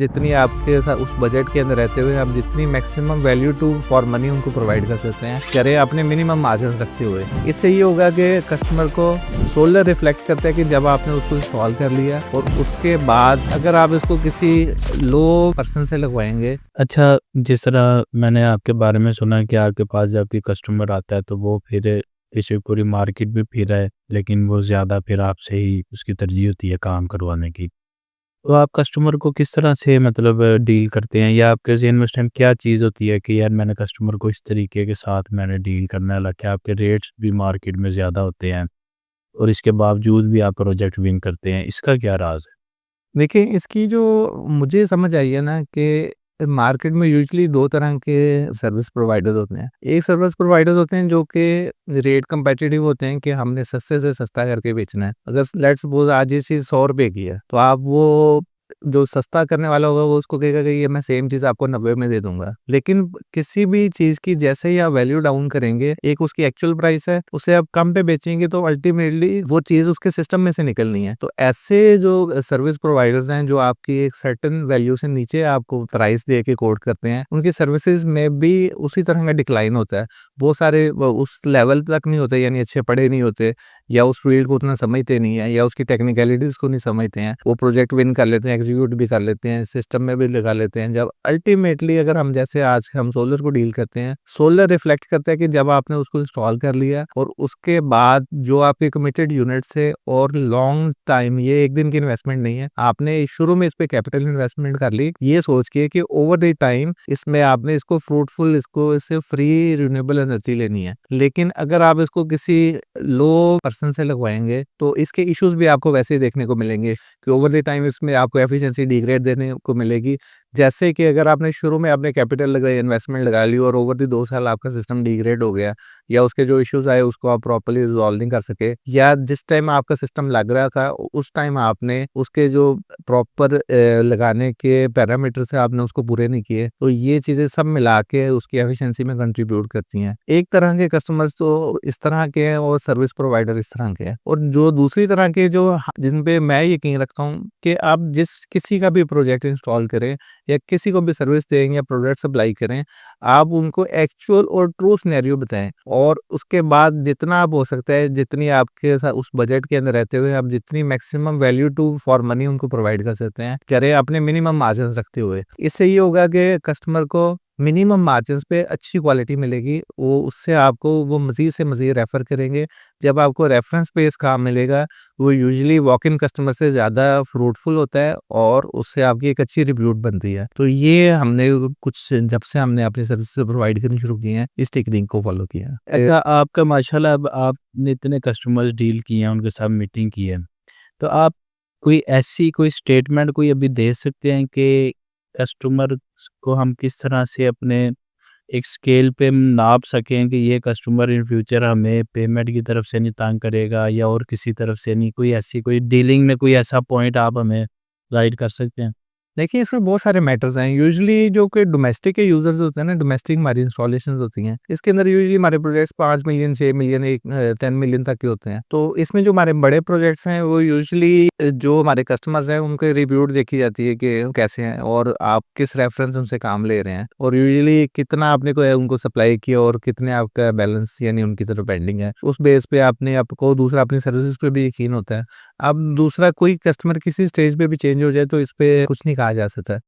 जितनी आपके साथ उस बजट के अंदर रहते हुए आप जितनी maximum value to for money उनको प्रोवाइड कर सकते हैं, करें अपने मिनिमम मार्जिन रखते हुए। इससे ये होगा कि कस्टमर को सोलर रिफ्लेक्ट करता है कि जब आपने उसको इंस्टॉल कर लिया और उसके बाद अगर आप इसको किसी लो पर्सन से लगवाएंगे। अच्छा, जिस तरह मैंने आपके बारे में सुना कि आपके पास जब कोई कस्टमर आता है तो वो फिर इसे पूरी मार्केट भी फिरा है, लेकिन वो ज़्यादा फिर आपसे ही उसकी तरजीह होती है काम करवाने की। तो आप कस्टमर को किस तरह से मतलब डील करते हैं, या आपके ज़हन में उस टाइम क्या चीज़ होती है कि यार मैंने कस्टमर को इस तरीके के साथ मैंने डील करना है, हालाँकि आपके रेट्स भी मार्केट में ज़्यादा होते हैं और इसके बावजूद भी आप प्रोजेक्ट विन करते हैं, इसका क्या राज़ है? देखिए, इसकी जो मुझे समझ आई है ना कि मार्केट में यूजुअली 2 तरह के सर्विस प्रोवाइडर्स होते हैं। एक सर्विस प्रोवाइडर्स होते हैं जो कि रेट कम्पेटिटिव होते हैं कि हमने सस्ते से सस्ता करके बेचना है। अगर लेट्स सपोज़ आज ये चीज़ ₹100 की है, तो आप वो जो सस्ता करने वाला होगा वो उसको कहेगा कि ये मैं सेम चीज़ आपको 90 में दे दूँगा। लेकिन किसी भी चीज़ की जैसे ही आप वैल्यू डाउन करेंगे, एक उसकी एक्चुअल प्राइस है, उसे आप कम पे बेचेंगे तो अल्टीमेटली वो चीज़ उसके सिस्टम में से निकलनी है। तो ऐसे जो सर्विस प्रोवाइडर्स हैं जो आपकी एक सर्टेन वैल्यू से नीचे आपको प्राइस दे के कोट करते हैं, उनकी सर्विसेज में भी उसी तरह का डिक्लाइन होता है। वो सारे उस लेवल तक नहीं होते, यानी अच्छे पढ़े नहीं होते या उस फील्ड को उतना समझते नहीं है या उसकी टेक्निकलिटीज़ को नहीं समझते हैं। वो प्रोजेक्ट विन कर लेते हैं, एग्जीक्यूट भी कर लेते हैं, सिस्टम में भी लगा लेते हैं। जब अल्टीमेटली अगर हम जैसे आज हम सोलर को डील करते हैं, सोलर रिफ्लेक्ट करता है कि जब आपने उसको इंस्टॉल कर लिया और उसके बाद जो आपके कमिटेड यूनिट्स है और लॉन्ग टाइम, ये एक दिन की इन्वेस्टमेंट नहीं है। आपने शुरू में इस पे कैपिटल इन्वेस्टमेंट कर ली, ये सोच के कि ओवर द टाइम इसमें आपने इसको फ्रूटफुल, इसको इससे फ्री रिन्यूएबल एनर्जी लेनी है। लेकिन अगर आप इसको किसी लो पर्सन से लगवाएंगे तो इसके इश्यूज भी आपको वैसे ही देखने को मिलेंगे कि ओवर द टाइम इसमें आपको एफिशिएंसी डिग्रेड देने को मिलेगी। जैसे कि अगर आपने शुरू में आपने कैपिटल लगाई, इन्वेस्टमेंट लगा ली और ओवर द 2 साल आपका सिस्टम डिग्रेड हो गया या उसके जो इश्यूज आए उसको आप प्रॉपर्ली रिजॉल्व नहीं कर सके, या जिस टाइम आपका सिस्टम लग रहा था उस टाइम आपने उसके जो प्रॉपर लगाने के पैरामीटर से आपने उसको पूरे नहीं किए, तो ये चीज़ें सब मिला के उसकी एफिशिएंसी में कंट्रीब्यूट करती हैं। एक तरह के कस्टमर्स तो इस तरह के हैं और सर्विस प्रोवाइडर इस तरह के हैं, और जो दूसरी तरह के जो जिन पे मैं यकीन रखता हूँ कि आप जिस किसी का भी प्रोजेक्ट इंस्टॉल करें या किसी को भी सर्विस दें या प्रोडक्ट सप्लाई करें, आप उनको एक्चुअल और ट्रू सिनेरियो बताएं और उसके बाद जितना आप हो सकता है, जितनी आपके साथ उस बजट के अंदर रहते हुए आप जितनी maximum value to for money उनको प्रोवाइड कर सकते हैं, करें अपने मिनिमम मार्जिन रखते हुए। इससे ये होगा कि कस्टमर को मिनिमम मार्जिन्स पे अच्छी क्वालिटी मिलेगी, वो उससे आपको वो मज़ीद से मज़ीद रेफ़र करेंगे। जब आपको रेफ़रेंस बेस्ड काम मिलेगा, वो यूजुअली वॉक इन कस्टमर से ज़्यादा फ्रूटफुल होता है और उससे आपकी एक अच्छी रिप्यूट बनती है। तो ये हमने कुछ जब से हमने अपनी सर्विसेज़ प्रोवाइड करनी शुरू की हैं, इस टेक्नीक को फ़ॉलो किया है। अच्छा, आपका माशाल्लाह अब आपने इतने कस्टमर्स डील किए हैं, उनके साथ मीटिंग की है, तो आप कोई ऐसी कोई स्टेटमेंट कोई अभी दे सकते हैं कि कस्टमर को हम किस तरह से अपने एक स्केल पे नाप सकें कि ये कस्टमर इन फ्यूचर हमें पेमेंट की तरफ से नहीं तंग करेगा या और किसी तरफ से नहीं, कोई ऐसी कोई डीलिंग में कोई ऐसा पॉइंट आप हमें गाइड कर सकते हैं? देखिए, इसमें बहुत सारे मैटर्स हैं। यूजुअली जो कि डोमेस्टिक के यूज़र्स होते हैं ना, डोमेस्टिक हमारी इंस्टॉलेशंस होती हैं, इसके अंदर यूजुअली हमारे प्रोजेक्ट्स 5 मिलियन, 6 मिलियन, 10 मिलियन तक के होते हैं। तो इसमें जो हमारे बड़े प्रोजेक्ट्स हैं, वो यूजुअली जो हमारे कस्टमर्स हैं, उनके रिव्यूट देखी जाती है कि कैसे हैं और आप किस रेफरेंस उनसे काम ले रहे हैं और यूजुअली कितना आपने को उनको सप्लाई किया और कितने आपका बैलेंस यानी उनकी तरफ पेंडिंग है। उस बेस पे आपने आपको दूसरा अपनी सर्विसेज पे भी यकीन होता है। अब दूसरा, कोई कस्टमर किसी स्टेज पे भी चेंज हो जाए तो इस पे कुछ नहीं कहा जा सकता।